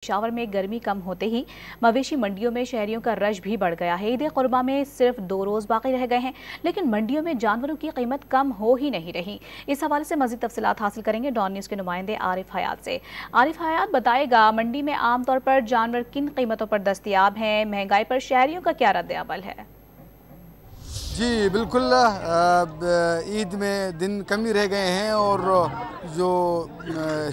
पेशावर में गर्मी कम होते ही मवेशी मंडियों में शहरियों का रश भी बढ़ गया है। ईद कुर्बा में सिर्फ 2 रोज बाकी रह गए हैं, लेकिन मंडियों में जानवरों की कीमत कम हो ही नहीं रही। इस हवाले से मजीद तफसीलात हासिल करेंगे डॉन न्यूज के नुमाइंदे आरिफ हयात से। आरिफ हयात बताएगा, मंडी में आमतौर पर जानवर किन कीमतों पर दस्तयाब हैं, महंगाई पर शहरियों का क्या रद्द अमल है? जी बिल्कुल, ईद में दिन कम ही रह गए हैं और जो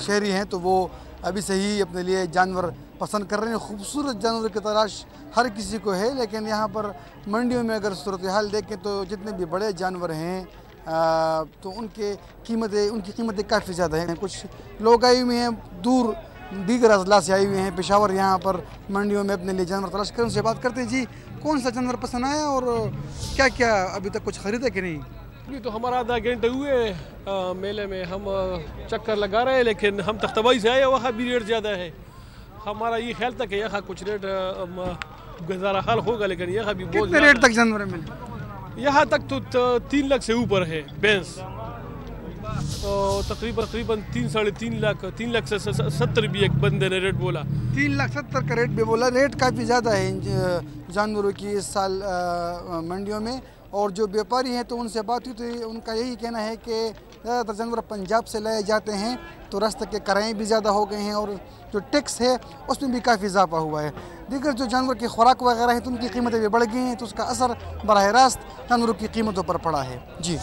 शहरी हैं तो वो अभी से ही अपने लिए जानवर पसंद कर रहे हैं। खूबसूरत जानवर की तलाश हर किसी को है, लेकिन यहाँ पर मंडियों में अगर सूरत हाल देखें तो जितने भी बड़े जानवर हैं तो उनकी कीमतें काफ़ी ज़्यादा हैं। कुछ लोग आए हुए हैं दूर दीगर अजला से आए हुए हैं पेशावर, यहाँ पर मंडियों में अपने लिए जानवर तलाश करें। उनसे बात करते हैं। जी, कौन सा जानवर पसंद आया और क्या क्या अभी तक कुछ खरीदा कि नहीं? अभी तो हमारा आधा घंटे हुए मेले में हम चक्कर लगा रहे हैं, लेकिन हम तख्तबाई से आए, वहाँ भी रेट ज़्यादा है। हमारा ये ख्याल था कि यहाँ कुछ रेट गुजारा हाल होगा, लेकिन यहाँ भी बहुत रेट तक जानवर मिले। यहाँ तक तो 3 लाख से ऊपर है भैंस, तो तकरीबन 3 लाख से 70 भी एक बंदे ने रेट बोला। 3,70,000 का रेट भी बोला। रेट काफ़ी ज़्यादा है इन जानवरों की इस साल मंडियों में। और जो व्यापारी हैं तो उनसे बात हुई तो उनका यही कहना है कि ज़्यादातर जानवर पंजाब से लाए जाते हैं, तो रास्ते के किराए भी ज़्यादा हो गए हैं और जो टैक्स है उसमें भी काफ़ी इजाफा हुआ है। दीगर जो जानवर की खुराक वगैरह है तो उनकी कीमतें भी बढ़ गई हैं, तो उसका असर बराह रास्त जानवरों की कीमतों पर पड़ा है। जी।